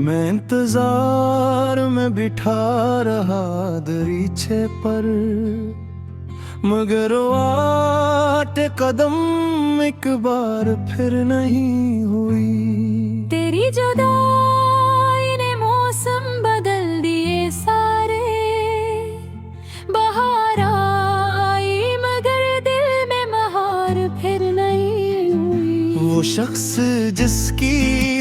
मैं इंतजार में बिठा रहा दरीचे पर, मगर वो आटे कदम एक बार फिर नहीं हुई। तेरी जुदाई ने मौसम बदल दिए सारे, बहार आई मगर दिल में बहार फिर नहीं हुई। वो शख्स जिसकी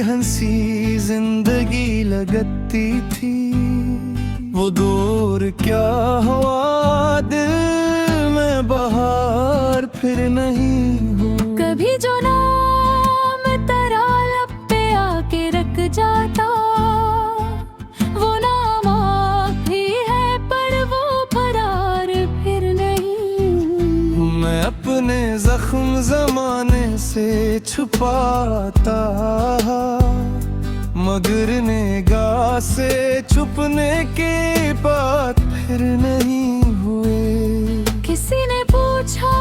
हंसी जिंदगी लगती थी, वो दूर क्या हुआ दिल में बहार फिर नहीं हो। कभी जो नाम तेरा लब पे आके रख जाता, वो नाम आखिरी है पर वो फरार फिर नहीं। मैं अपने जख्म जमाने से छुपाता, मगर निगाह से छुपने के बात फिर नहीं हुए। किसी ने पूछा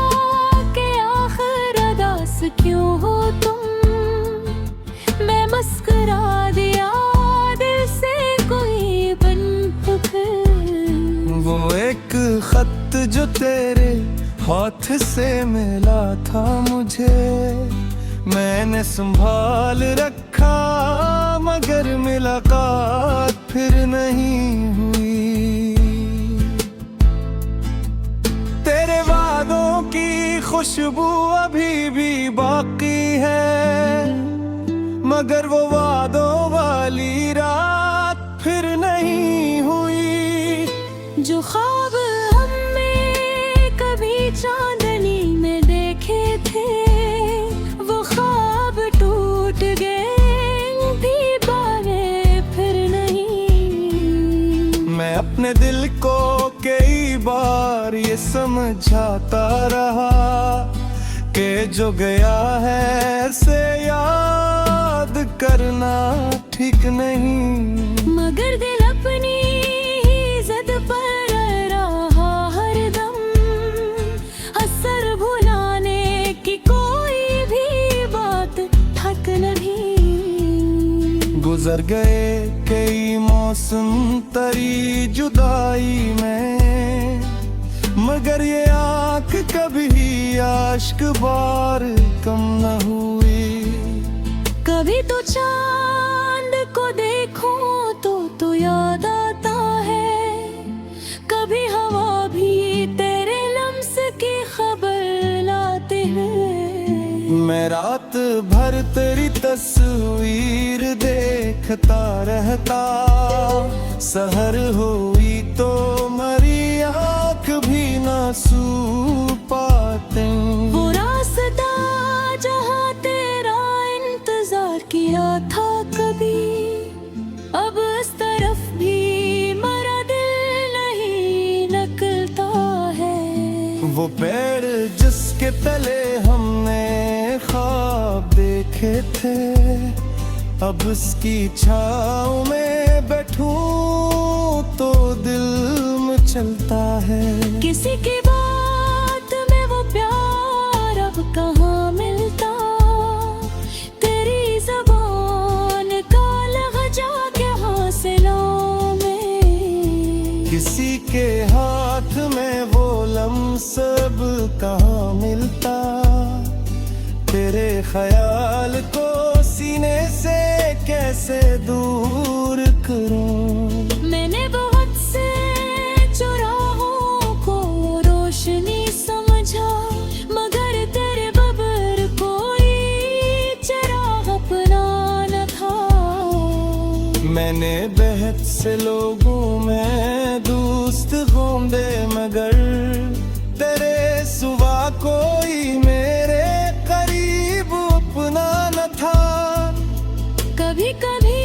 कि आखिर अदास क्यों हो तुम, मैं मुस्कुरा दिया दिल से कोई बन फिर। वो एक खत जो तेरे हाथ से मिला था मुझे, मैंने संभाल रखा मगर मुलाकात फिर नहीं हुई। तेरे वादों की खुशबू अभी भी बाकी है, मगर वो वादों वाली रात फिर नहीं हुई। जो ख्वाब हमने कभी चांदनी में देखे थे, वो ख्वाब टूट गए भी बारे फिर नहीं। मैं अपने दिल को कई बार ये समझाता रहा कि जो गया है से याद करना ठीक नहीं। मगर दिल अपनी ही जिद पर रहा हरदम, असर भुलाने की कोई भी बात ठक नहीं। गुजर गए कई मौसम तरी जुदाई में, मगर ये आँख कभी आश्क बार कम न हुई। कभी तो चांद को देखूं तो याद आता है, कभी हवा भी तेरे लम्स की खबर लाते हैं। मैं रात भर तेरी तस्वीर देखता रहता, सहर हुई तो मरी आँख भी ना सू पाते। वो रास्ता जहाँ तेरा इंतजार किया था कभी, अब इस तरफ भी मेरा दिल नहीं निकलता है। वो पेड़ जिसके तले हमने ख्वाब देखे थे, अब उसकी छाँव में बैठूं तो दिल मचलता है। किसी की बात में वो प्यार अब कहाँ मिलता, तेरी ज़बान का लहजा के हौसलों में। किसी के हाथ में वो लम्स अब कहाँ मिलता, तेरे ख्याल को सीने से कैसे दूर करूं। मैंने बहुत से चौराहों को रोशनी समझा, मगर तेरे बबर कोई चिराग अपना न था। मैंने बहुत से लोगों में दोस्त ढूंढे, मगर तेरे सिवा कोई मेरे करीब अपना न था। कभी कभी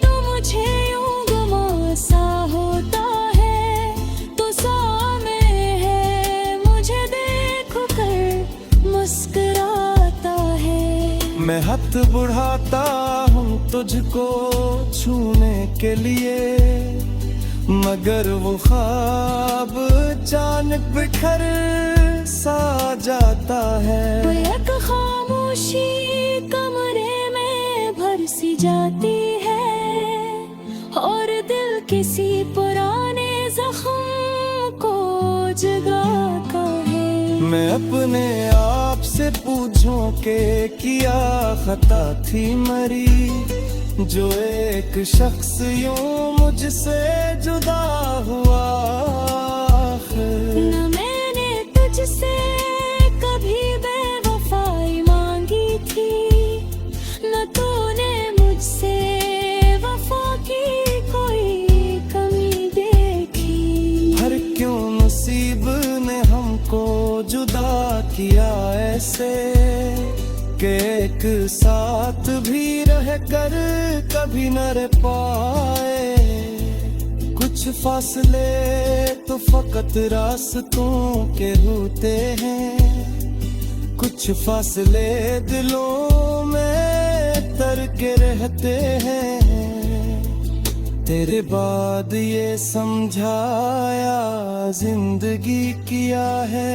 तो मुझे यूं गुमा सा होता है, तो सामने है मुझे देख कर मुस्कुराता है। मैं हाथ बढ़ाता हूँ तुझको छूने के लिए, मगर वो ख्वाब अचानक बिखर सा जाता है। वो एक खामोशी कमरे में भर सी जाती है, किसी पुराने जख्म को जगाता है। मैं अपने आप से पूछूं कि क्या खता थी मरी, जो एक शख्स यूं मुझसे जुदा हुआ। न मैंने तुझसे कभी बेवफाई मांगी थी, न तूने मुझसे वफा की कोई कमी देखी। हर क्यों नसीब ने हमको जुदा किया ऐसे, कि एक साथ भी रह कर कभी न रह पाए। कुछ फासले तो फकत रास्तों के होते हैं, कुछ फासले दिलों में तर के रहते हैं। तेरे बाद ये समझाया जिंदगी किया है।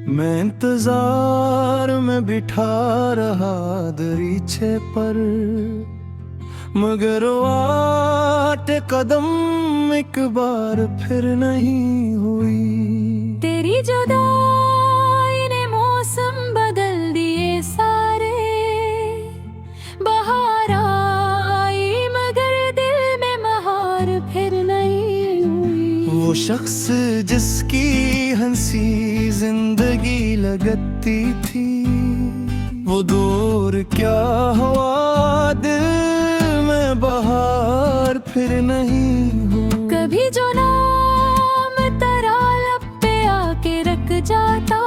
मैं इंतजार में बिठा रहा दरीचे पर, मगर वो आटे कदम एक बार फिर नहीं हुई। तेरी जुदाई ने मौसम बदल दिए सारे, बहार आई मगर दिल में बहार फिर नहीं हुई। वो शख्स जिसकी हंसी जिंदगी लगती थी, वो दूर क्या हुआ दिल में बहार फिर नहीं हुई। कभी जो नाम तेरा लब पे आके रख जाता,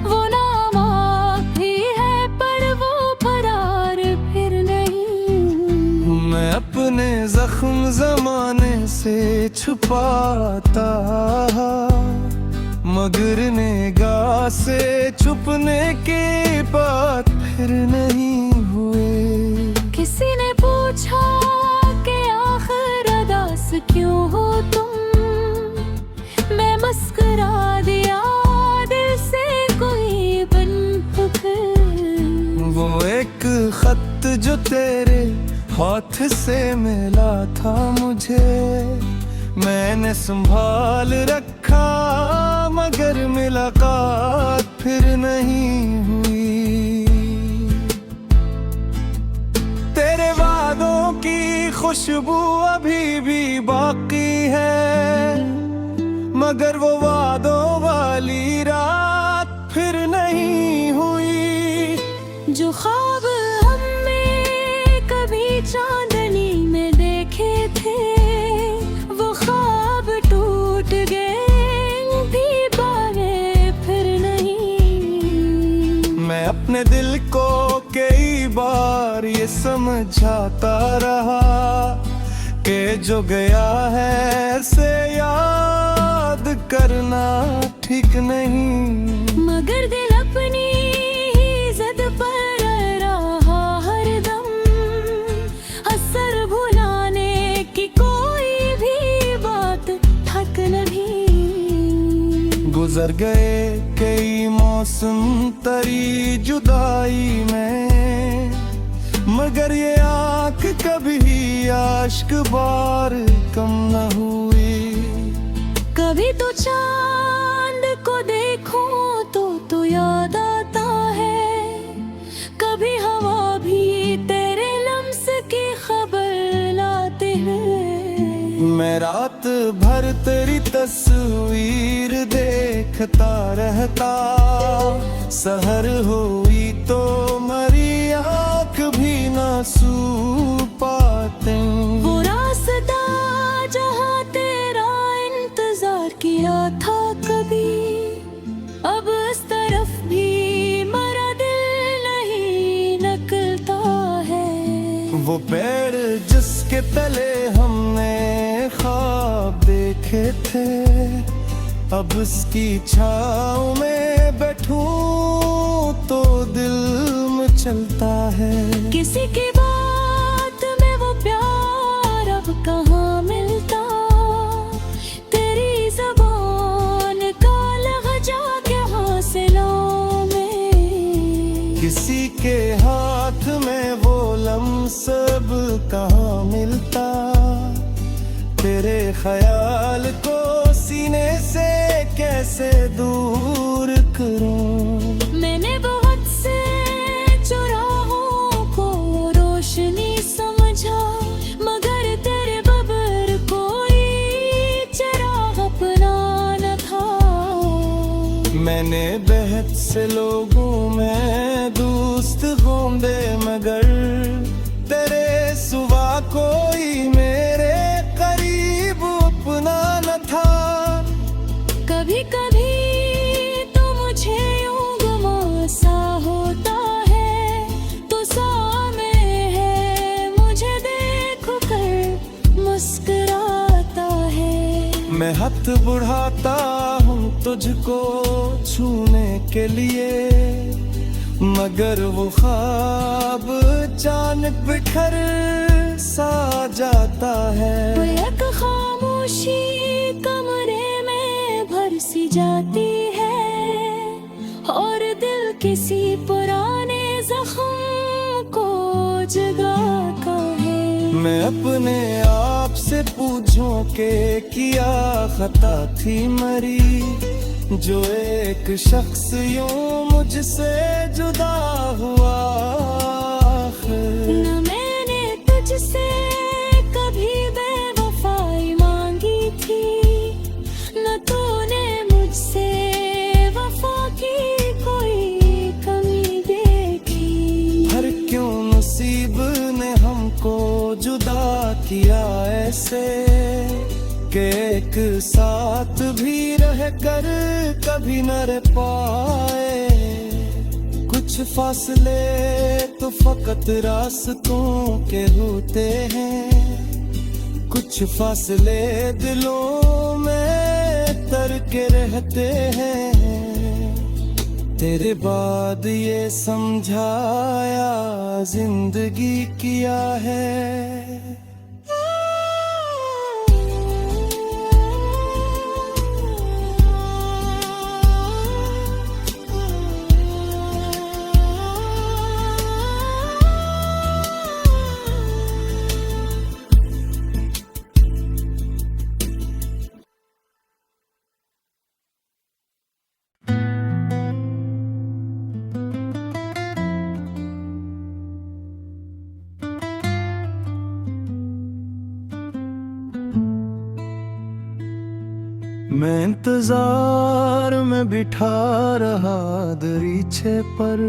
वो नाम आखिरी है पर वो फरार फिर नहीं। मैं अपने जख्म जमाने से छुपाता, मगर निगाह से छुपने के बाद फिर नहीं हुए। किसी ने पूछा कि आखिर अदास क्यों हो तुम, मैं मुस्कुरा दिया दिल से कोई बन फुकर। वो एक खत जो तेरे हाथ से मिला था मुझे, मैंने संभाल रखा मगर मुलाकात फिर नहीं हुई। तेरे वादों की खुशबू अभी भी बाकी है, मगर वो वादों वाली रात फिर नहीं हुई। जो ख्वाब हमने कभी चांदनी में देखे थे, वो ख्वाब टूट गए भी बारे फिर नहीं। मैं अपने दिल को कई बार ये समझाता रहा कि जो गया है से याद करना ठीक नहीं। मगर दिल अपनी ही जिद पर रहा हरदम, असर भुलाने की कोई भी बात थक नहीं। गुजर गए कई मौसम तरी जुदाई में, मगर ये आँख कभी आश्क बार कम न हुई। कभी तो चांद को देखूं तो याद आता है, कभी हवा भी तेरे लम्स की खबर लाते हैं। मैं रात भर तेरी तस्वीर देखता रहता, सहर हुई तो मरी आँख भी ना सू पाते। वो रास्ता जहाँ तेरा इंतजार किया था कभी, अब इस तरफ भी मरा दिल नहीं न वो पेड़ जिसके तले हमने ख्वाब देखे थे, अब उसकी छाँव में बैठूं तो दिल मचलता है। किसी की बात में वो प्यार अब कहाँ मिलता, तेरी ज़बान का लहजा क्या हासिलों में। किसी के हाथ में वो लम्स अब कहाँ मिलता, तेरे ख्याल को सीने से कैसे दूर करूं। मैंने बहुत से चौराहों को रोशनी समझा, मगर तेरे बबर कोई चिराग अपना न था। मैंने बहुत से लोगों में दोस्त ढूंढे, मगर तेरे सिवा कोई मेरे करीब अपना न था। कभी कभी तो मुझे यूं गुमा सा होता है, तो सामने है मुझे देख कर मुस्कुराता है। मैं हाथ बढ़ाता हूँ तुझको छूने के लिए, मगर वो ख्वाब अचानक बिखर सा जाता है। वो एक खामोशी कमरे में भर सी जाती है, और दिल किसी पुराने जख्म को जगाता है। मैं अपने आप से पूछूं कि क्या खता थी मरी, जो एक शख्स यूं मुझसे जुदा हुआ। न मैंने तुझसे कभी बेवफाई मांगी थी, न तूने मुझसे वफा की कोई कमी देखी। हर क्यों नसीब ने हमको जुदा किया ऐसे, कि एक साथ भी रह कर कभी न रह पाए। कुछ फासले तो फकत रास्तों के होते हैं, कुछ फासले दिलों में तर के रहते हैं। तेरे बाद ये समझाया जिंदगी किया है। मैं इंतजार में बिठा रहा दरीचे पर,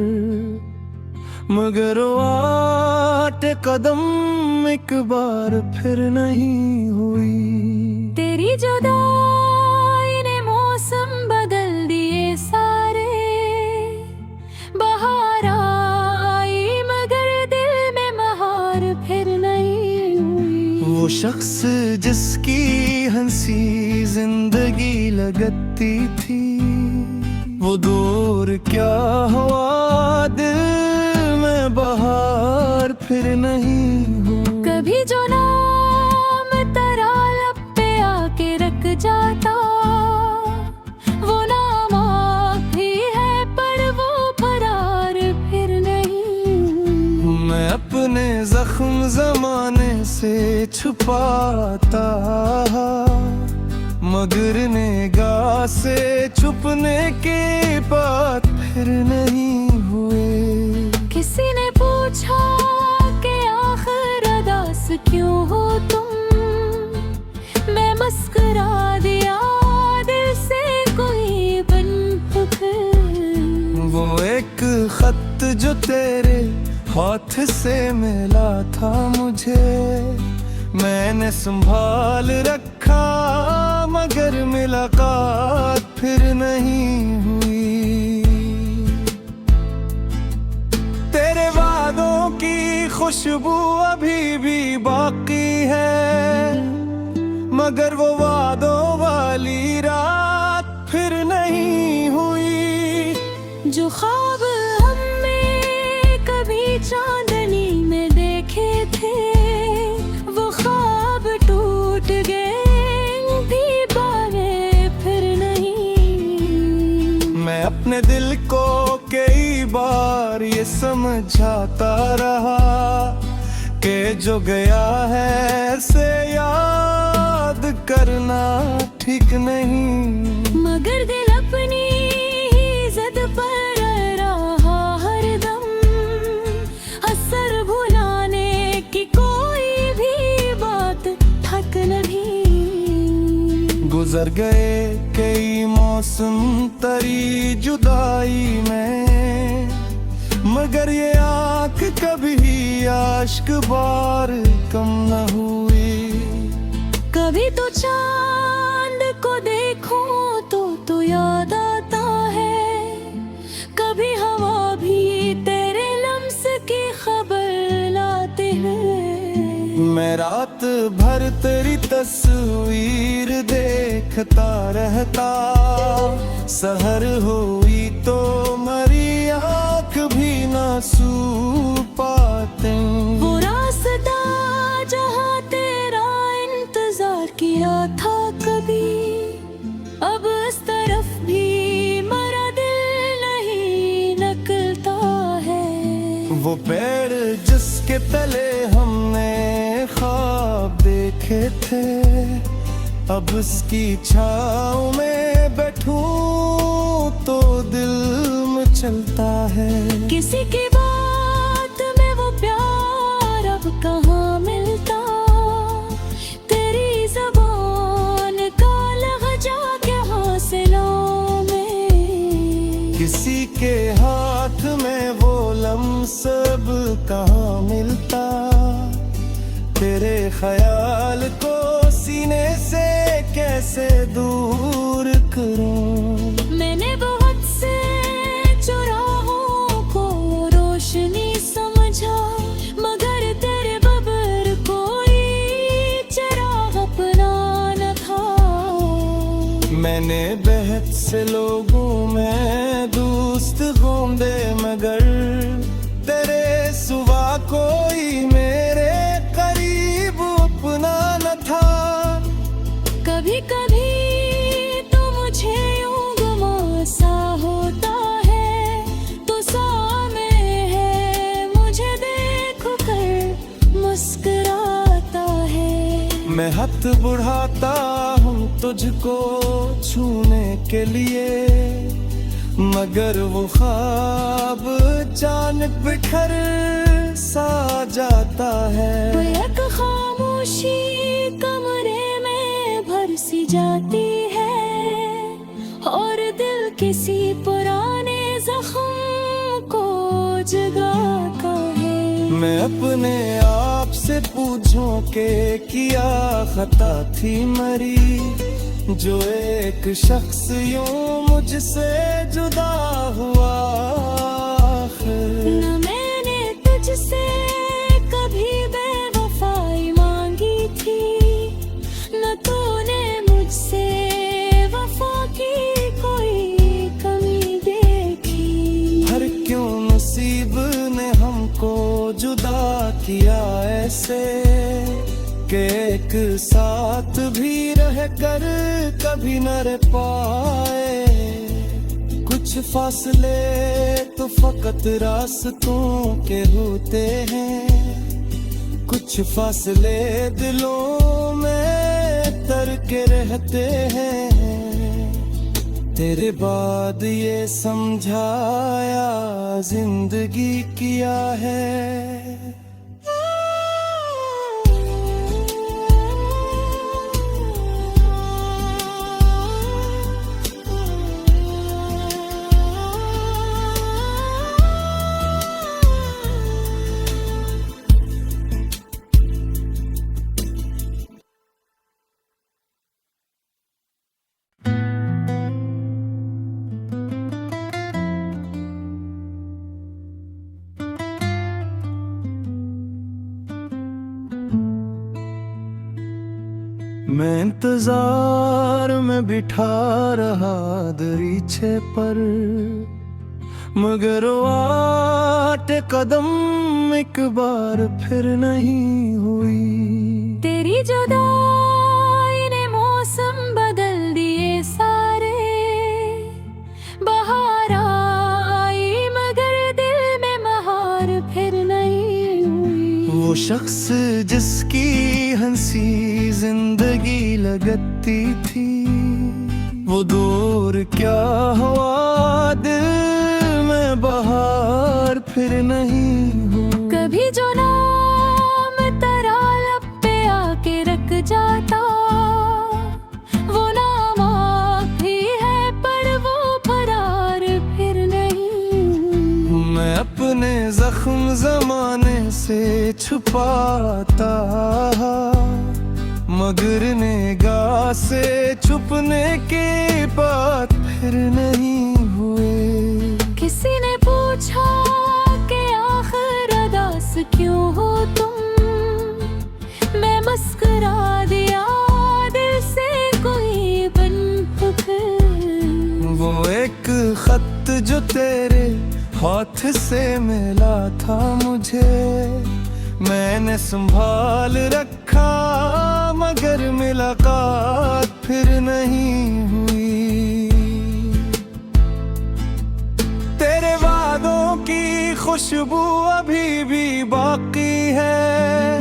मगर वो आटे कदम एक बार फिर नहीं हुई। तेरी जुदाई ने मौसम बदल दिए सारे, बहार आई मगर दिल में बहार फिर नहीं हुई। वो शख्स जिसकी हंसी जिंदगी लगती थी, वो दूर क्या हुआ दिल में बहार फिर नहीं हो। कभी जो नाम तेरा लब पे आके रख जाता, वो नाम आखिरी है पर वो फरार फिर नहीं। मैं अपने जख्म जमाने से छुपाता, मगर निगाह से छुपने के बाद फिर नहीं हुए। किसी ने पूछा कि आखिर अदास क्यों हो तुम, मैं मुस्कुरा दिया दिल से कोई बन वो एक खत जो तेरे हाथ से मिला था मुझे, मैंने संभाल रखा मगर मुलाकात फिर नहीं हुई। तेरे वादों की खुशबू अभी भी बाकी है, मगर वो वादों वाली रात फिर नहीं हुई। जो ख्वाब हमने कभी चांदनी में देखे थे, वो ख्वाब टूट गए भी पाए फिर नहीं। मैं अपने दिल को कई बार ये समझाता रहा कि जो गया है से याद करना ठीक नहीं, मगर दिल अपनी ही जिद पर रहा हरदम, असर भुलाने की कोई भी बात ठक नहीं। गुजर गए कई मौसम तरी जुदाई में, मगर ये आँख कभी आश्क बार कम न हुई। कभी तो चांद को देखो तो याद आता है, कभी हवा भी तेरे लम्स की खबर लाते हैं। मैं रात भर तेरी तस्वीर देखता रहता, सहर हुई तो मरी आँख भी ना सू पाते। वो रास्ता जहाँ तेरा इंतजार किया था कभी, अब इस तरफ भी मरा दिल नहीं निकलता है। वो पेड़ जिसके तले हमने ख्वाब देखे थे, अब उसकी छाँव में बैठूं तो दिल में चलता है। किसी की बात में वो प्यार अब कहाँ मिलता, तेरी ज़बान का लहजा के हौसलों में। किसी के हाथ में वो लम्स अब कहाँ मिलता, तेरे ख्याल को सीने से कैसे दूर करूं। मैंने बहुत से चौराहों को रोशनी समझा, मगर तेरे बबर कोई चिराग अपना न था। मैंने बहुत से लोगों में दोस्त ढूंढे, मगर तेरे सिवा कोई मेरे करीब अपना न था। कभी कभी तो मुझे यूं गुमा सा होता है, तो सामने है मुझे देख कर मुस्कुराता है। मैं हाथ बढ़ाता हूँ तुझको छूने के लिए, मगर वो ख्वाब अचानक बिखर सा जाता है। वो एक खामोशी कमरे में भर सी जाती है, और दिल किसी पुराने जख्म को जगाता है। मैं अपने आप से पूछूं कि क्या खता थी मरी, जो एक शख्स यूं मुझसे जुदा हुआ। न मैंने तुझसे कभी बेवफाई मांगी थी, न तूने मुझसे वफा की कोई कमी देखी। हर क्यों नसीब ने हमको जुदा किया ऐसे, कि एक साथ भी रह कर कभी न रह पाए। कुछ फासले तो फकत रास्तों के होते हैं, कुछ फासले दिलों में तर के रहते हैं। तेरे बाद ये समझाया जिंदगी किया है। मैं इंतजार में बिठा रहा दरीचे पर, मगर वो आटे कदम एक बार फिर नहीं हुई। तेरी जुदाई ने मौसम बदल दिए सारे, बाहर आई मगर दिल में बहार फिर नहीं हुई। वो शख्स जिसकी हंसी जिंदगी लगती थी, वो दूर क्या हुआ दिल में बहार फिर नहीं हुई। कभी जो नाम तेरा लब पे आके रख जाता, वो नाम आखिरी है पर वो फरार फिर नहीं हुई। मैं अपने जख्म जमाने से छुपाता, मगर निगाह से छुपने के बात फिर नहीं हुए। किसी ने पूछा कि आखिर अदास क्यों हो तुम, मैं मुस्कुरा दिया दिल से कोई बन फिर। वो एक खत जो तेरे हाथ से मिला था मुझे, मैंने संभाल रखा मगर मुलाकात फिर नहीं हुई। तेरे वादों की खुशबू अभी भी बाकी है,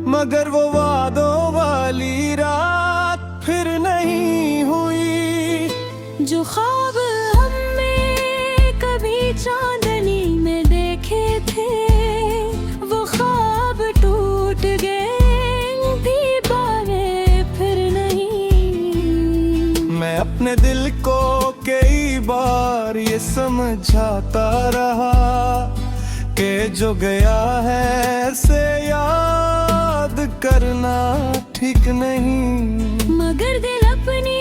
मगर वो वादों वाली रात फिर नहीं हुई। जो ख्वाब हमने कभी चांदनी में देखे थे, वो ख्वाब टूट गए दीवारें फिर नहीं। मैं अपने दिल को कई बार ये समझाता रहा कि जो गया है से याद करना ठीक नहीं। मगर दिल अपनी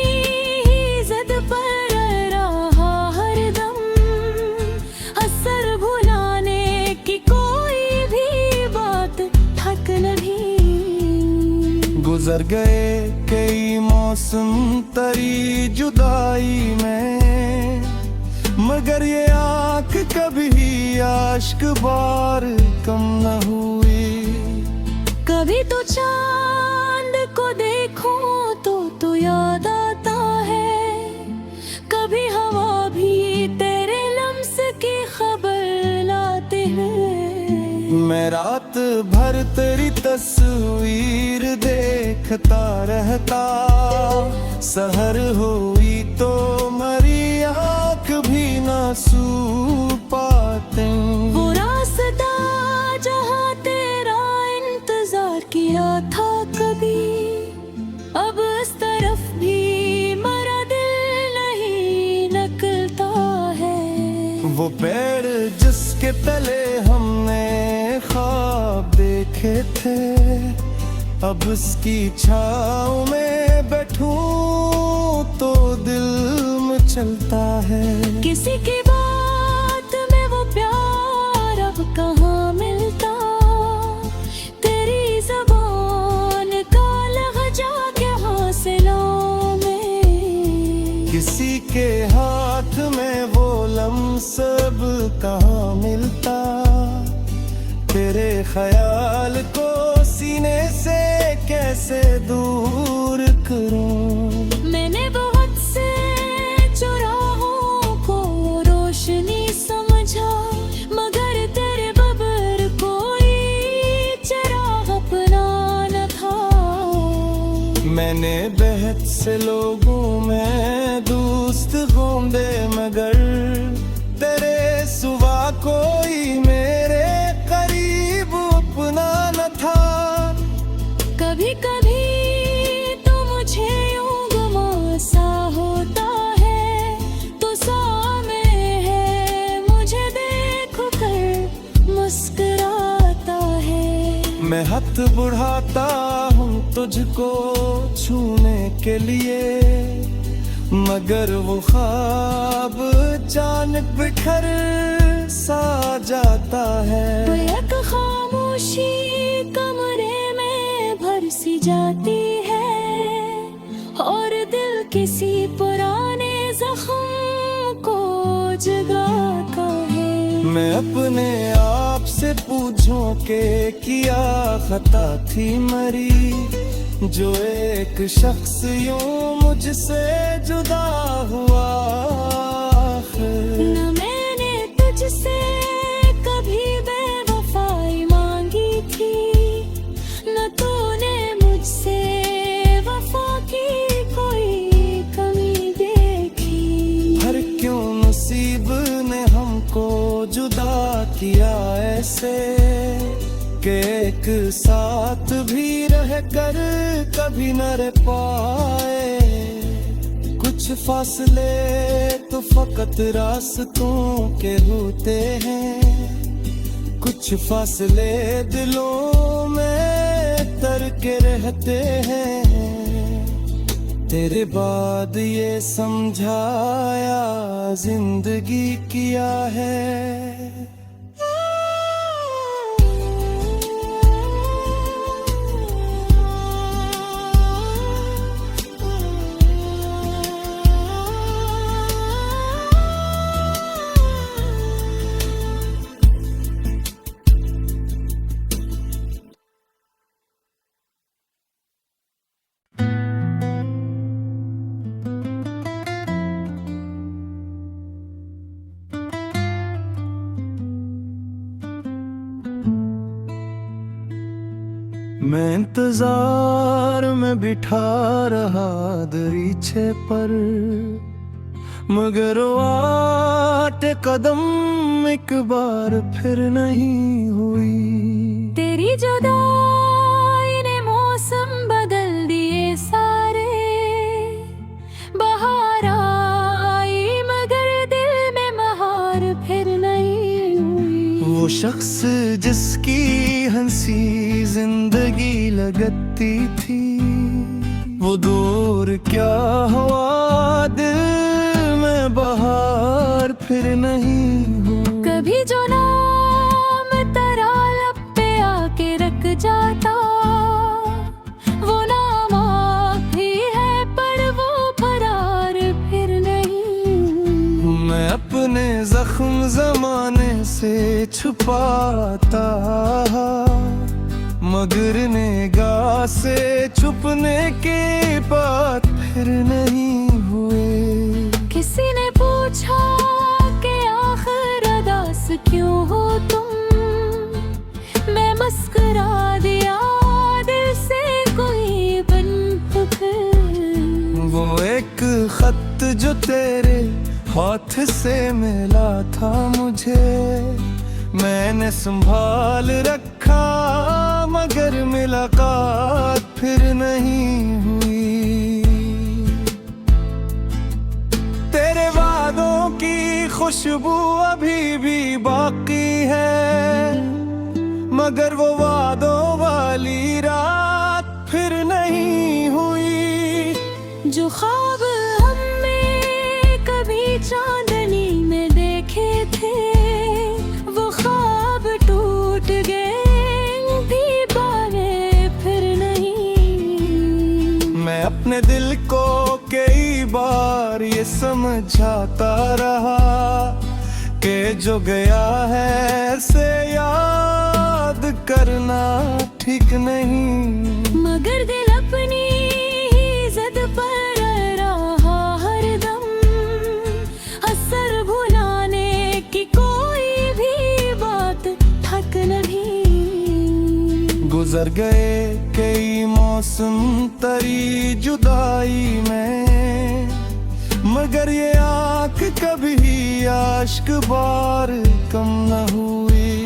ही जिद पर रहा हरदम, असर भुलाने की कोई भी बात थक नहीं। गुजर गए कई मौसम तेरी जुदाई में, मगर ये आँख कभी आश्क बार कम न हुई। कभी तो चांद को देखूं तो याद आता है, कभी हवा भी तेरे लम्स की खबर लाते हैं। मैं रात भर तेरी तस्वीर देखता रहता, सहर हुई तो मरी आँख भी ना सू पाते। वो रास्ता जहाँ तेरा इंतजार किया था कभी, अब इस तरफ भी मेरा दिल नहीं निकलता है। वो पेड़ जिसके तले हमने ख्वाब देखे थे, अब उसकी छाँव में बैठूं तो दिल में चलता है। किसी की बात में वो प्यार अब कहाँ मिलता, तेरी ज़बान का लहजा क्या हासिलों में। किसी के हाथ में वो लम्स अब कहाँ मिलता, तेरे ख्याल को सीने से कैसे दूर करूं। मैंने बहुत से चौराहों को रोशनी समझा, मगर तेरे बबर कोई चिराग अपना न था। मैंने बहुत से लोगों में दोस्त ढूंढे, मगर तेरे सिवा कोई मेरे करीब अपना न था। कभी कभी तो मुझे यूं गुमा सा होता है, तो सामने है मुझे देख कर मुस्कुराता है। मैं हाथ बढ़ाता हूँ तुझको छूने के लिए, मगर वो ख्वाब अचानक बिखर सा जाता है। वो एक खामोशी कमरे में भर सी जाती है, मैं अपने आप से पूछूं के किया खता थी मरी, जो एक शख्स यूं मुझसे जुदा हुआ। न मैंने तुझसे कभी बेवफाई मांगी थी, न तूने मुझसे वफा की कोई कमी देखी। हर क्यों नसीब ने हमको जुदा किया ऐसे, कि एक साथ भी रह कर कभी न रह पाए। कुछ फासले तो फकत रास्तों के होते हैं, कुछ फासले दिलों में तर के रहते हैं। तेरे बाद ये समझाया जिंदगी किया है। मैं इंतजार में बिठा रहा दरीचे पर, मगर वो आटे कदम एक बार फिर नहीं हुई। तेरी जुदाई ने मौसम बदल दिए सारे, बहार आई मगर दिल में बहार फिर नहीं हुई। वो शख्स जिसकी हंसी जिंदगी लगती थी, वो दूर क्या हुआ दिल में बहार फिर नहीं हुई। कभी जो नाम तेरा लब पे आके रख जाता, वो नाम भी है पर वो फरार फिर नहीं। मैं अपने जख्म जमाने से छुपाता, मगर निगाह से छुपने के बात फिर नहीं हुए। किसी ने पूछा कि आखिर अदास क्यों हो तुम, मैं मुस्कुरा दिया दिल से कोई बन फिर। वो एक खत जो तेरे हाथ से मिला था मुझे, मैंने संभाल रखा मगर मुलाकात फिर नहीं हुई। तेरे वादों की खुशबू अभी भी बाकी है, मगर वो वादों वाली रात फिर नहीं हुई। जो ख्वाब हमने कभी चांदनी में देखे थे, वो ख्वाब टूट गए भी बारे फिर नहीं। मैं अपने दिल को कई बार ये समझाता रहा कि जो गया है से याद करना ठीक नहीं। मगर दिल अपनी ही जिद पर रहा हरदम, असर भुलाने की कोई भी बात ठक नहीं। गुजर गए कई मौसम तरी जुदाई में, मगर ये आँख कभी आश्क बार कम न हुई।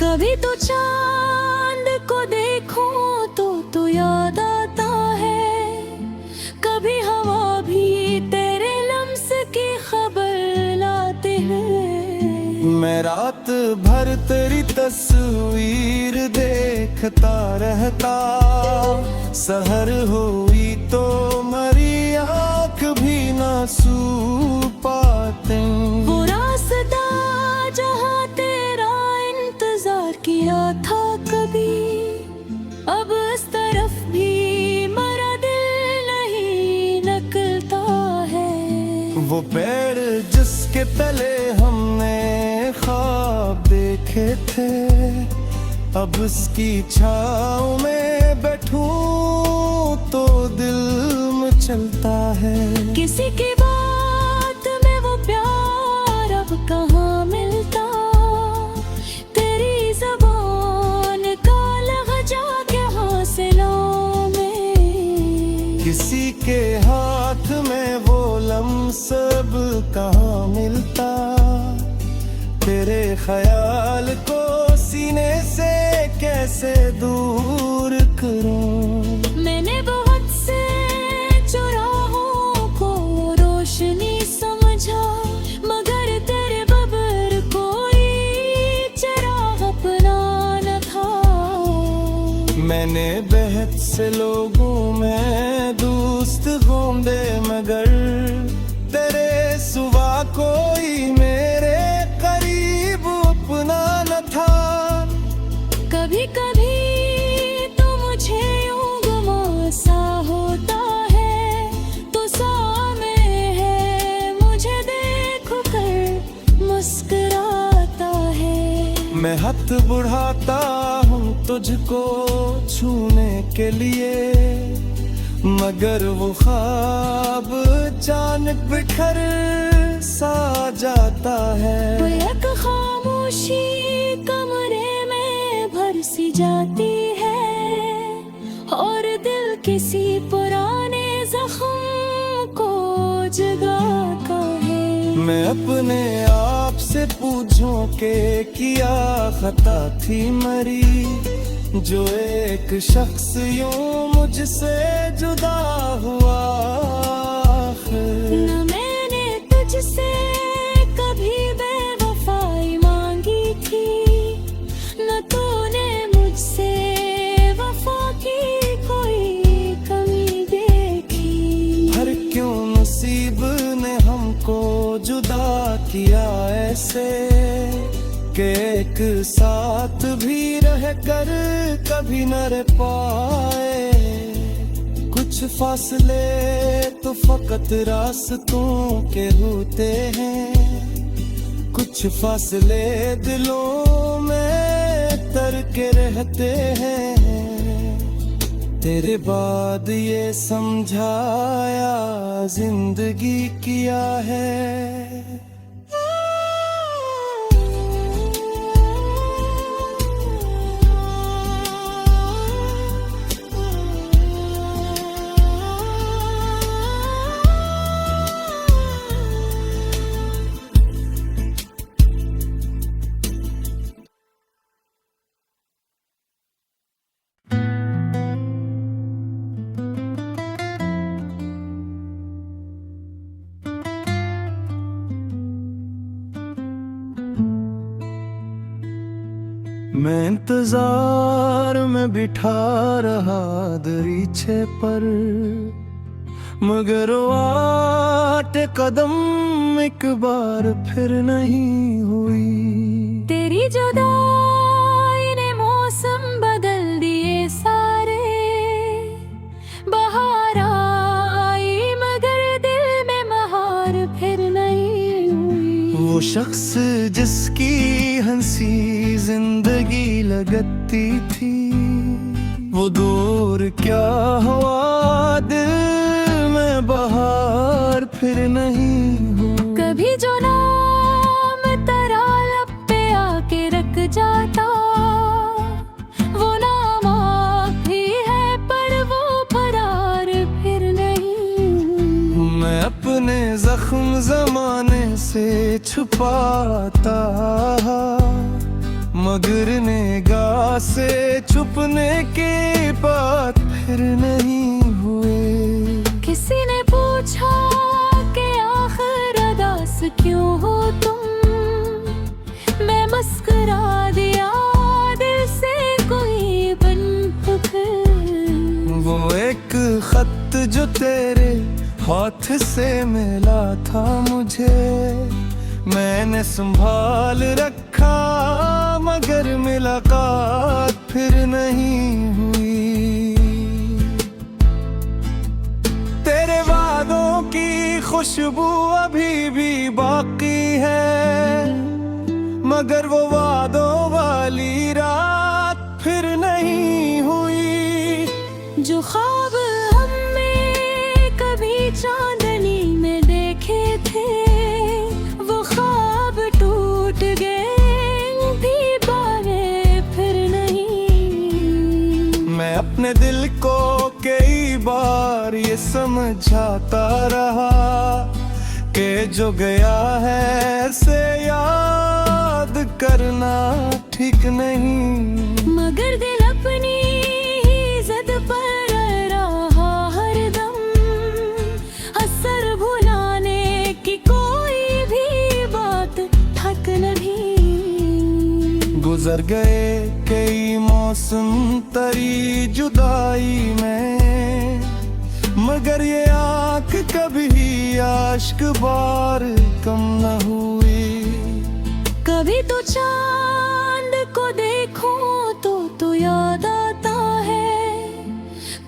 कभी तो चांद को देखो तो याद आता है, कभी हवा भी तेरे लम्स की खबर लाते हैं। मैं रात भर तेरी तस्वीर देखता रहता, सहर हुई तो मरी आँख भी ना सू पाते। वो रास्ता जहाँ तेरा इंतजार किया था कभी, अब इस तरफ भी मरा दिल नहीं निकलता है। वो पेड़ जिसके तले हमने ख्वाब देखे थे, अब उसकी छाँव में बैठूं तो दिल मचलता है। किसी की बात में वो प्यार अब कहाँ मिलता, तेरी ज़बान का लहजा के हौसलों में। किसी के हाथ में वो लम्स अब कहाँ मिलता, तेरे ख्याल को सीने से कैसे दूर करूं। मैंने बहुत से चौराहों को रोशनी समझा, मगर तेरे बबर कोई चिराग अपना न था। मैंने बहुत से लोगों में दोस्त ढूंढे, मगर तेरे सिवा कोई मेरे करीब अपना न था। कभी कभी तो मुझे यूं गुमा सा होता है, तो सामने है मुझे देख कर मुस्कुराता है। मैं हाथ बढ़ाता हूँ तुझको छूने के लिए, मगर वो ख्वाब अचानक बिखर सा जाता है। वो एक खामोशी कमरे में भर सी जाती है, और दिल किसी पुराने जख्म को जगाता है। मैं अपने आप से पूछूं कि किया खता थी मरी, जो एक शख्स यूं मुझसे जुदा हुआ। न मैंने तुझसे कभी बेवफाई मांगी थी, न तूने मुझसे वफा की कोई कमी देखी। हर क्यों नसीब ने हमको जुदा किया ऐसे, कि एक साथ भी रह कर कभी न रह पाए। कुछ फासले तो फकत रास्तों के होते हैं, कुछ फासले दिलों में तर के रहते हैं। तेरे बाद ये समझाया जिंदगी किया है। मैं इंतजार में बिठा रहा दरीचे पर, मगर वो आटे कदम एक बार फिर नहीं हुई। तेरी जुदाई ने मौसम बदल दिए सारे, बहार आई मगर दिल में बहार फिर नहीं हुई। वो शख्स जिसकी हंसी जिंदगी लगती थी, वो दूर क्या हुआ दिल में बहार फिर नहीं हो। कभी जो नाम तेरा लब पे आके रख जाता, वो नाम भी है पर वो फरार फिर नहीं। मैं अपने जख्म जमाने से छुपाता, मगर निगाह से छुपने के बाद फिर नहीं हुए। किसी ने पूछा कि आखिर अदास क्यों हो तुम, मैं मुस्कुरा दिया दिल से कोई बन वो एक खत जो तेरे हाथ से मिला था मुझे, मैंने संभाल रखा मगर मुलाकात फिर नहीं हुई। तेरे वादों की खुशबू अभी भी बाकी है, मगर वो वादों वाली रात फिर नहीं हुई। जो ख्वाब हमने कभी चांदनी में देखे थे, वो ख्वाब टूट गए, दीवारें फिर नहीं। मैं अपने दिल को कई बार ये समझाता रहा कि जो गया है से याद करना ठीक नहीं। मगर दिल अपनी ही जिद पर रहा हरदम, असर भुलाने की कोई भी बात ठक नहीं। गुजर गए कई मौसम तरी जुदाई में, मगर ये आँख कभी आश्क बार कम न हुई। कभी तो चांद को देखूं तो याद आता है,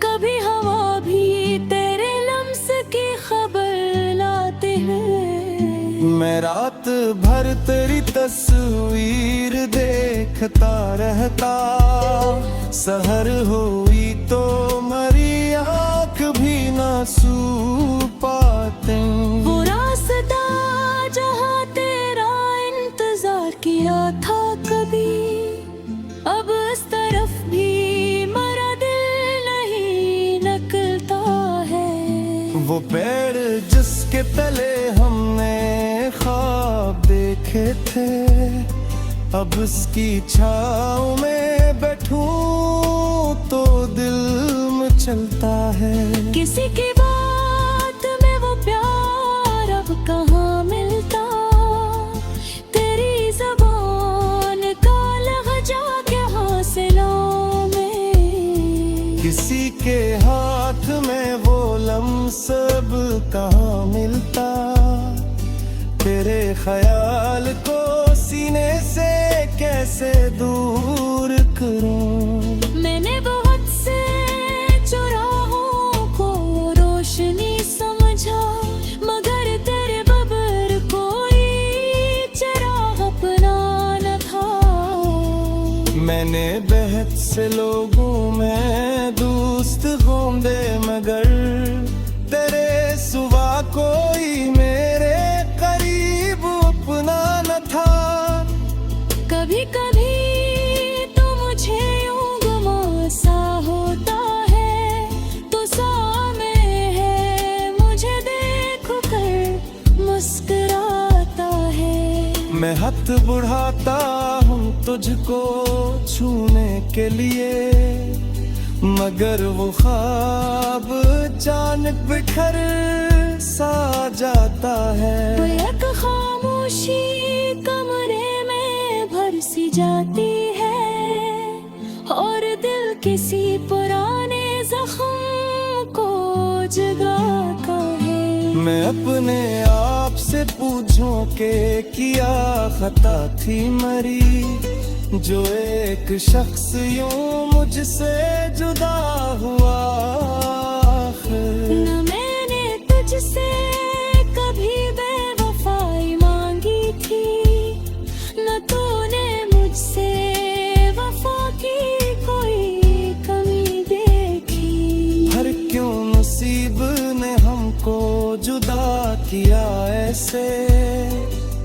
कभी हवा भी तेरे लम्स की खबर लाते हैं। मैं रात भर तेरी तस्वीर देखता रहता, सहर हुई तो मरी आँख भी ना सू पाते। वो रास्ता जहाँ तेरा इंतजार किया था कभी, अब इस तरफ भी मेरा दिल नहीं निकलता है। वो पेड़ जिसके तले हमने ख्वाब देखे थे, अब उसकी छाँव में बैठूं तो दिल में चलता है। किसी की बात में वो प्यार अब कहाँ मिलता, तेरी ज़बान का लहजा के हौसलों में। किसी के हाथ में वो लम्स अब कहाँ मिलता, तेरे ख्याल को सीने से कैसे दूर करूं। मैंने बहुत से चौराहों को रोशनी समझा, मगर तेरे बबर कोई चराग अपना न था। मैंने बहुत से लोगों में दोस्त ढूंढे, मगर तेरे सिवा कोई मेरे करीब अपना न था। कभी कभी तो मुझे यूं गुमा सा होता है, तो सामने है मुझे देख कर मुस्कुराता है। मैं हाथ बढ़ाता हूँ तुझको छूने के लिए, मगर वो ख्वाब अचानक बिखर सा जाता है। वो एक खामोशी कमरे में भर सी जाती है, और दिल किसी पुराने जख्म को जगाता है। मैं अपने आप से पूछूं कि क्या खता थी मरी, जो एक शख्स यूं मुझसे जुदा हुआ। न मैंने तुझसे कभी बेवफाई मांगी थी, न तूने मुझसे वफा की कोई कमी देखी। हर क्यों नसीब ने हमको जुदा किया ऐसे,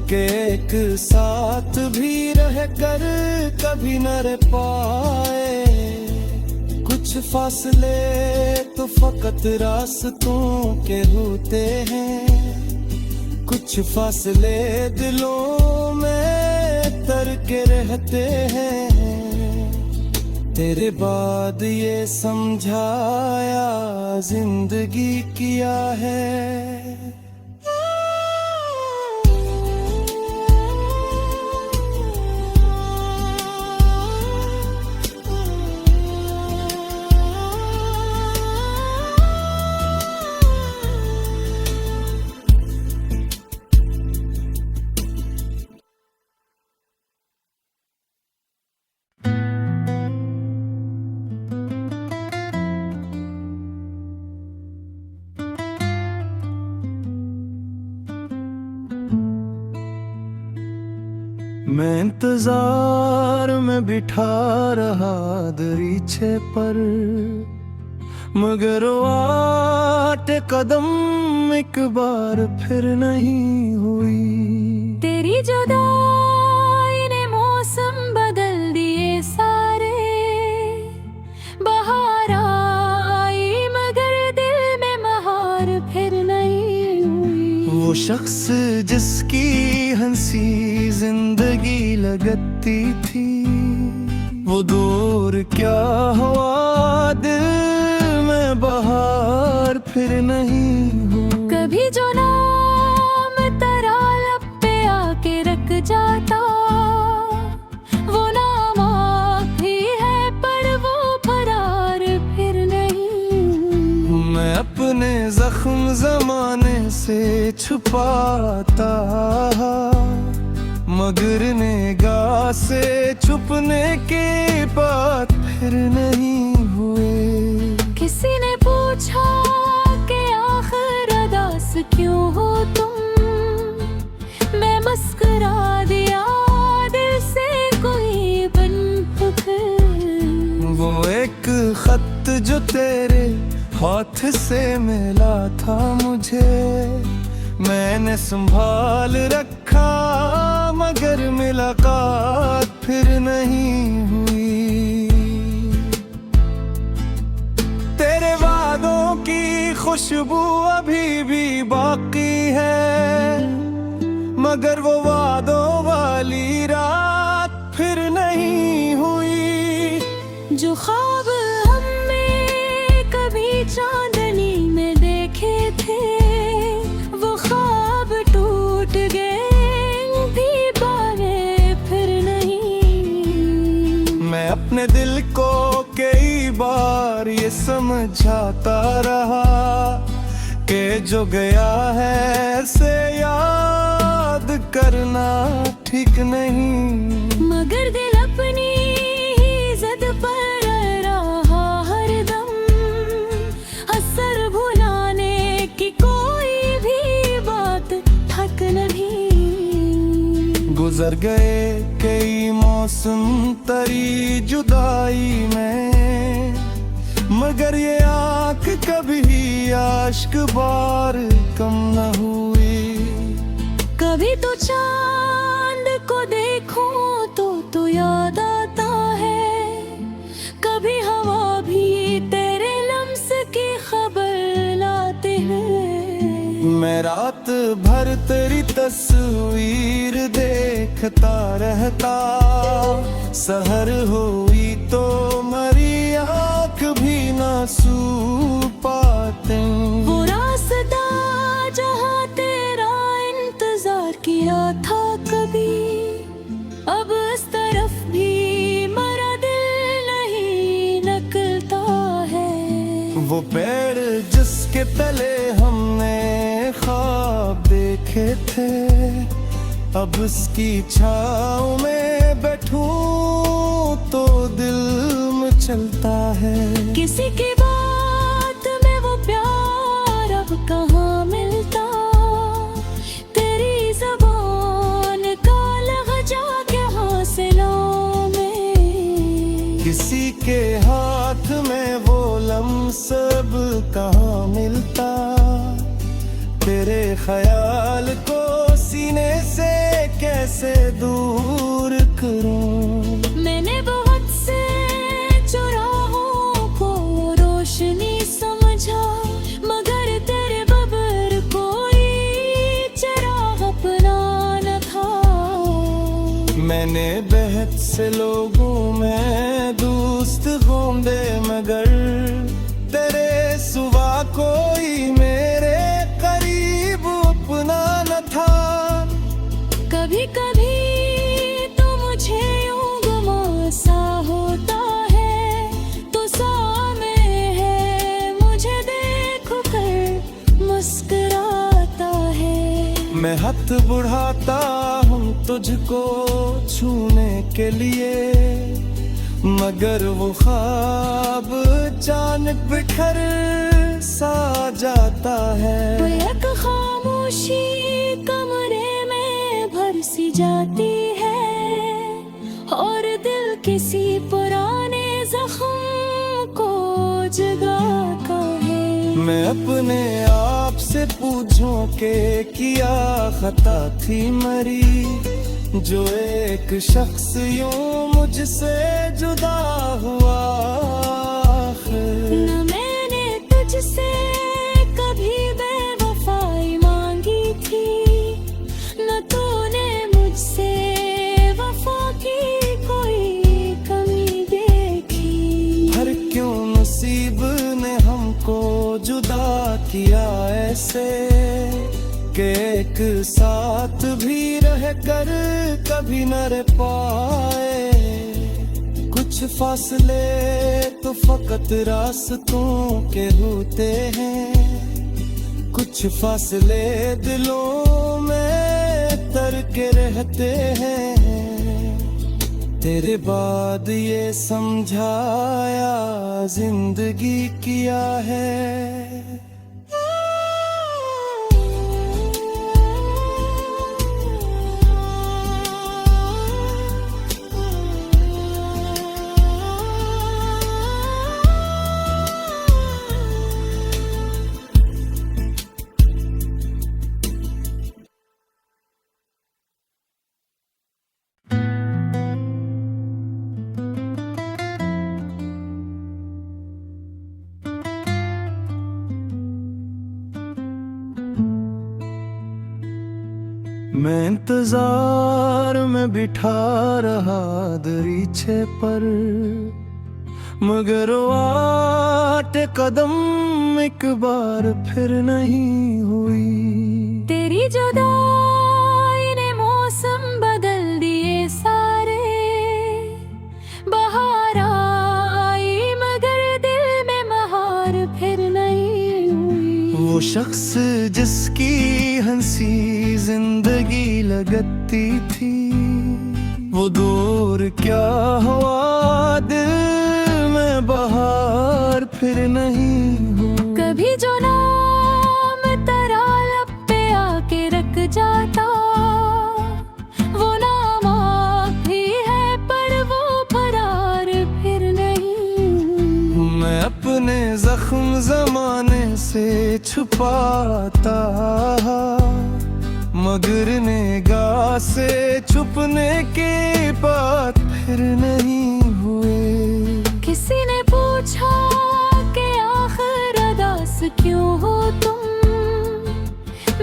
कि एक साथ भी रह कर कभी न रह पाए। कुछ फासले तो फकत रास्तों के होते हैं, कुछ फासले दिलों में तर के रहते हैं। तेरे बाद ये समझाया जिंदगी किया है। मैं इंतजार में बिठा रहा दरीचे पर, मगर वो आटे कदम एक बार फिर नहीं हुई। तेरी जुदाई ने मौसम बदल दिए सारे, बहार आई मगर दिल में बहार फिर नहीं हुई। वो शख्स जिसकी हंसी जिंदगी लगती थी, वो दूर क्या हुआ दिल में बहार फिर नहीं हुई। कभी जो नाम तेरा लब पे आके रख जाता, वो नाम आखिरी है पर वो फरार फिर नहीं। मैं अपने जख्म जमाने से छुपाता, मगर निगाह से छुपने के बात फिर नहीं हुए। किसी ने पूछा कि आखिर अदास क्यों हो तुम, मैं मुस्कुरा दिया दिल से कोई बन फिर। वो एक खत जो तेरे हाथ से मिला था मुझे, मैंने संभाल रखा मगर मुलाकात फिर नहीं हुई। तेरे वादों की खुशबू अभी भी बाकी है, मगर वो वादों वाली रात फिर नहीं हुई। जो ख्वाब हमने कभी चांदनी में देखे थे, वो ख्वाब टूट गए भी बारे फिर नहीं। मैं अपने दिल को कई बार ये समझाता रहा कि जो गया है से याद करना ठीक नहीं। मगर दिल अपनी ही जिद पर रहा हरदम, असर भुलाने की कोई भी बात थक नहीं। गुजर गए कई मौसम तरी जुदाई में, मगर ये आँख कभी आश्क बार कम न हुई। कभी तो चांद को देखूं तो याद आता है, कभी हवा भी तेरे लम्स की खबर लाते हैं। मैं रात भर तेरी तस्वीर देखता रहता, सहर हुई तो मरी आँख भी ना सू पाते। वो रास्ता जहाँ तेरा इंतजार किया था कभी, अब इस तरफ भी मेरा दिल नहीं निकलता है। वो पेड़ जिसके तले हमने ख्वाब देखे थे, अब उसकी छाँव में बैठूं तो दिल मचलता है। किसी की बात में वो प्यार अब कहाँ मिलता, तेरी ज़बान का लहजा क्या हासिलों में। किसी के हाथ में वो लम्स अब कहाँ मिलता, तेरे ख्याल को सीने से कैसे दूर करूं। मैंने बहुत से चौराहों को रोशनी समझा, मगर तेरे बबर कोई चिराग अपना न था। मैंने बहुत से लोगों में दोस्त ढूंढे, मगर तेरे सिवा कोई मेरे करीब अपना न था। कभी कभी तो मुझे यूं गुमा सा होता है, तो सामने है मुझे देख कर मुस्कुराता है। मैं हाथ बढ़ाता हूँ तुझको छूने के लिए, मगर वो ख्वाब अचानक बिखर सा जाता है। वो एक खामोशी कमरे में भर सी जाती है, किसी पुराने जख्म को जगाता है। मैं अपने आप से पूछूं कि क्या खता थी मरी, जो एक शख्स यूं मुझसे जुदा हुआ। न मैंने तुझसे कभी बेवफाई मांगी थी, न तूने मुझसे वफा की कोई कमी देखी। हर क्यों नसीब ने हमको जुदा किया ऐसे, कि एक साथ भी रह कर कभी न रह पाए। कुछ फासले तो फकत रास्तों के होते हैं, कुछ फासले दिलों में तर के रहते हैं। तेरे बाद ये समझाया जिंदगी किया है। मैं इंतजार में बिठा रहा दरीचे पर, मगर वो आटे कदम एक बार फिर नहीं हुई। तेरी जुदाई ने मौसम बदल दिए सारे, बहार आई मगर दिल में बहार फिर नहीं हुई। वो शख्स जिसकी हंसी जिंदगी लगती थी, वो दूर क्या हुआ दिल में बहार फिर नहीं हो। कभी जो नाम तेरा लब पे आके रख जाता, वो नाम आखिरी है पर वो फरार फिर नहीं। मैं अपने जख्म जमाने से छुपाता, मगर निगाह से छुपने के बाद फिर नहीं हुए। किसी ने पूछा कि आखिर अदास क्यों हो तुम,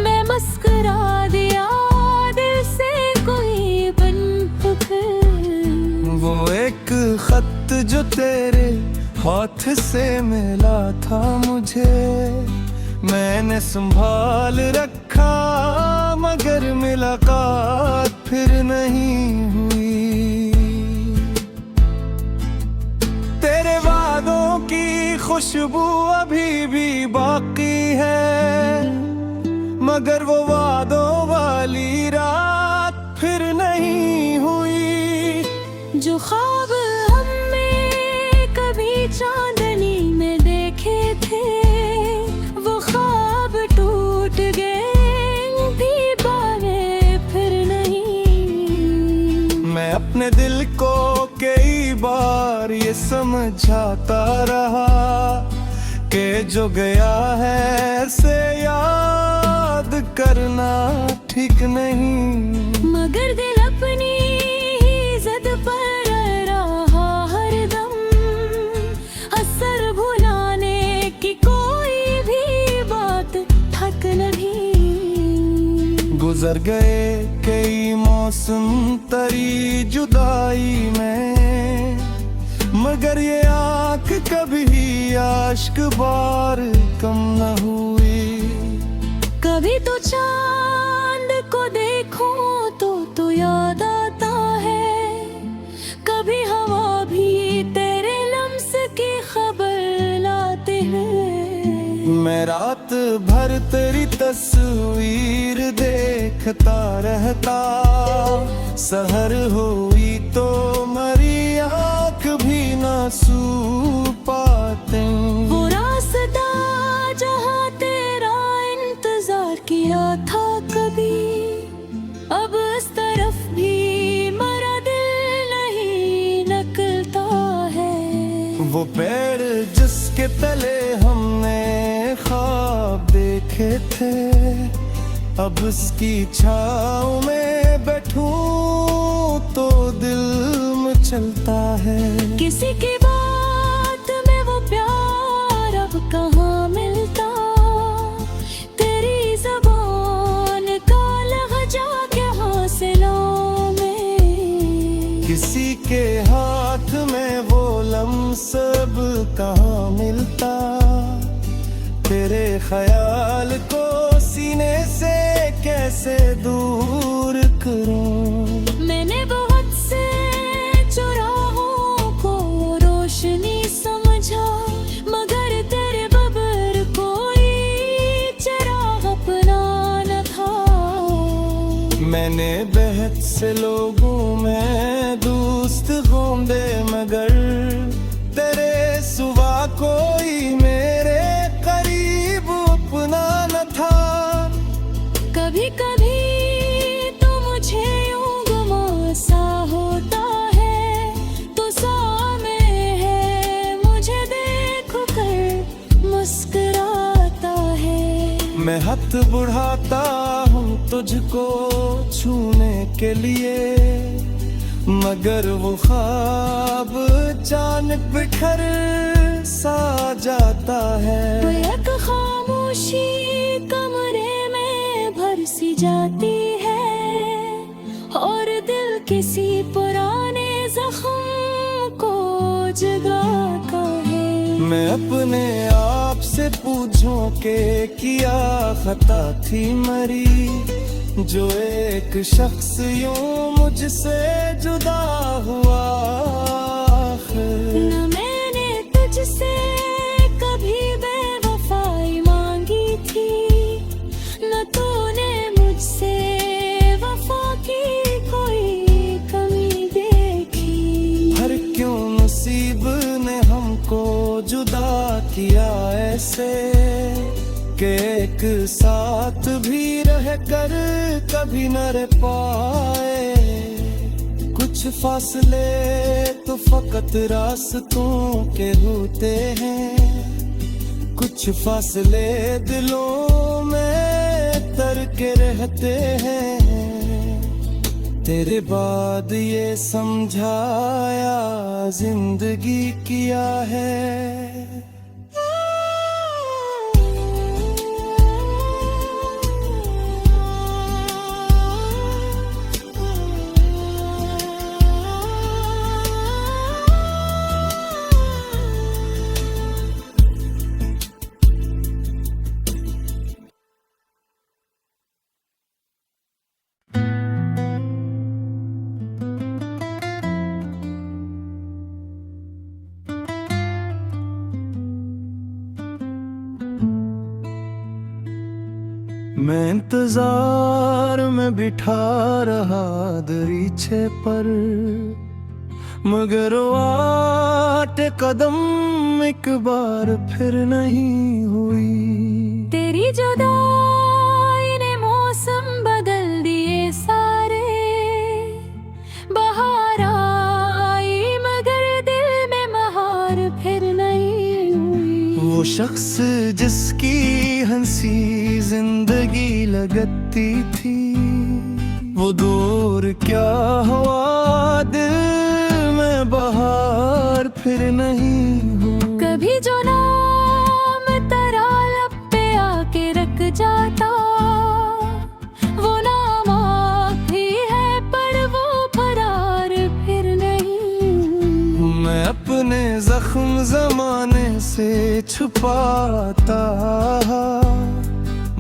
मैं मुस्कुरा दिया दिल से कोई बन कर। वो एक खत जो तेरे हाथ से मिला था मुझे, मैंने संभाल रखा मगर मुलाकात फिर नहीं हुई। तेरे वादों की खुशबू अभी भी बाकी है, मगर वो वादों वाली रात फिर नहीं हुई। जो ख्वाब हमने कभी चांदनी में देखे थे, वो ख्वाब टूट गए फिर नहीं। मैं अपने दिल को कई बार ये समझाता रहा कि जो गया है से याद करना ठीक नहीं। मगर दिल अपनी ही जिद पर रहा हरदम, असर भुलाने की कोई भी बात ठक नहीं। गुजर गए कई मौसम तरी जुदाई में, मगर ये आँख कभी आश्क बार कम न हुई। कभी तो चांद को देखूं तो याद आता है, कभी हवा भी तेरे लम्स की खबर लाते हैं। मैं रात भर तेरी तस्वीर देखता रहता, सहर हुई तो मरी आँख भी ना सू पाते। वो रास्ता जहाँ तेरा इंतजार किया था कभी, अब इस तरफ भी मरा दिल नहीं लग वो पेड़ जिसके तले हमने ख्वाब देखे थे, अब उसकी छाँव में बैठूं तो दिल मचलता है। किसी की बात में वो प्यार अब कहाँ मिलता, तेरी ज़बान का लहजा के हौसलों में। किसी के हाथ में वो लम्स अब कहाँ मिलता, तेरे ख्याल को सीने से कैसे दूर करूं। मैंने बहुत से चौराहों को रोशनी समझा, मगर तेरे बबर कोई चिराग अपना न था। मैंने बहुत से लोगों में दोस्त ढूंढे, मगर तेरे सिवा कोई मेरे करीब अपना न था। कभी कभी तो मुझे यूं गुमा सा होता है, तो सामने है मुझे देख कर मुस्कुराता है। मैं हाथ बढ़ाता हूँ तुझको छूने के लिए, मगर वो ख्वाब अचानक बिखर सा जाता है। वो एक खामोशी कमरे में भर सी जाती है, और दिल किसी पुराने जख्म को जगाता है। मैं अपने आप से पूछूं कि क्या खता थी मरी, जो एक शख्स यूं मुझसे जुदा हुआ। न मैंने तुझसे कभी बेवफाई मांगी थी, न तूने मुझसे वफा की कोई कमी देखी। हर क्यों नसीब ने हमको जुदा किया ऐसे, कि एक साथ भी रह कर कभी न रह पाए। कुछ फासले तो फकत रास्तों के होते हैं, कुछ फासले दिलों में तर के रहते हैं। तेरे बाद ये समझाया जिंदगी क्या है। मैं इंतजार में बिठा रहा दरीचे पर, मगर वो आटे कदम एक बार फिर नहीं हुई। तेरी जुदाई ने मौसम बदल दिए सारे, बहार आई मगर दिल में बहार फिर नहीं हुई। वो शख्स जिसकी हंसी जिंदगी लगती थी, वो दूर क्या हुआ दिल में बहार फिर नहीं हुई। कभी जो नाम तेरा लब पे आके रख जाता, वो नाम आखिरी है पर वो फरार फिर नहीं। मैं अपने जख्म जमाने से छुपाता,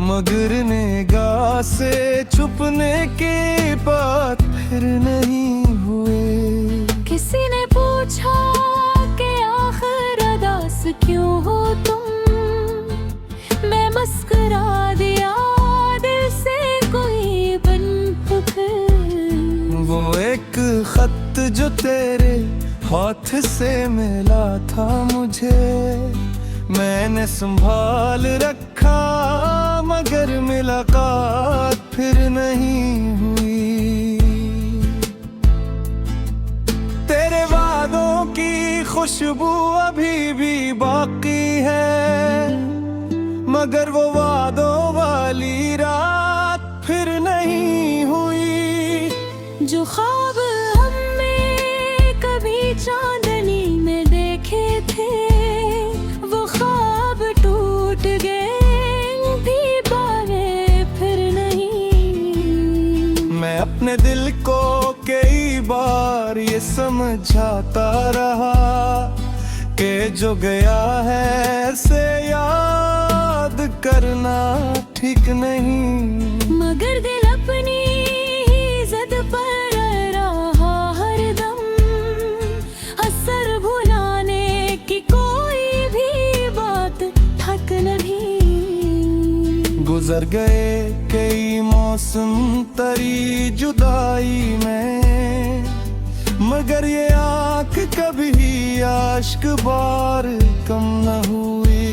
मगर निगाह से छुपने के बाद फिर नहीं हुए। किसी ने पूछा कि आखिर अदास क्यों हो तुम, मैं मुस्कुरा दिया दिल से कोई बन वो एक खत जो तेरे हाथ से मिला था मुझे, मैंने संभाल रखा मगर मुलाकात फिर नहीं हुई। तेरे वादों की खुशबू अभी भी बाकी है, मगर वो वादों वाली रात फिर नहीं हुई। जो ख्वाब हमने कभी चांदनी में देखे थे, वो ख्वाब टूट गए भी पाए फिर नहीं। मैं अपने दिल को कई बार ये समझाता रहा कि जो गया है से याद करना ठीक नहीं, मगर दिल अपनी ही जिद पर रहा हरदम, असर भुलाने की कोई भी बात ठक नहीं। गुजर गए कई मौसम तरी जुदाई में, मगर ये आँख कभी आश्क बार कम न हुई।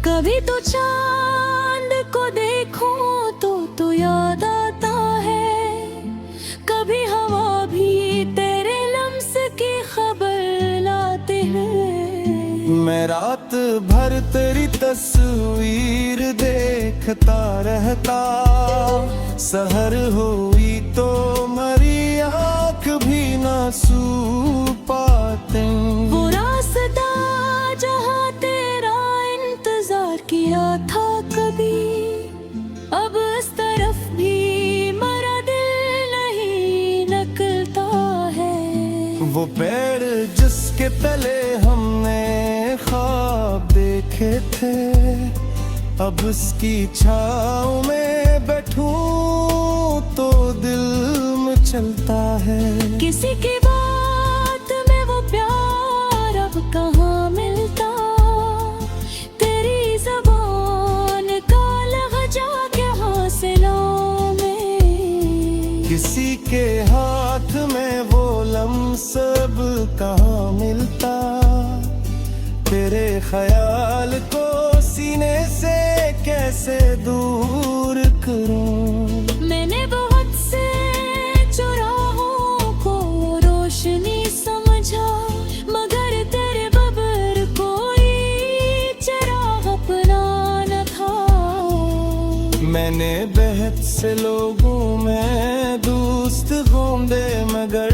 कभी तो चांद को देखूं तो याद आता है, कभी हवा भी तेरे लम्स की खबर लाते हैं। मैं रात भर तेरी तस्वीर देखता रहता, सहर हुई तो मरी आँख भी ना सू पाते। वो रास्ता जहाँ तेरा इंतजार किया था कभी, अब इस तरफ भी मेरा दिल नहीं निकलता है। वो पेड़ जिसके तले हमने ख्वाब देखे थे, अब उसकी छाँव में बैठूं तो दिल में चलता है। किसी की बात में वो प्यार अब कहाँ मिलता, तेरी ज़बान का लहजा के हौसलों में। किसी के हाथ में वो लम्स अब कहाँ मिलता, तेरे ख्याल को सीने से कैसे दूर करूं। मैंने बहुत से चौराहों को रोशनी समझा, मगर तेरे बबर कोई चराग अपना न था। मैंने बहुत से लोगों में दोस्त ढूंढे, मगर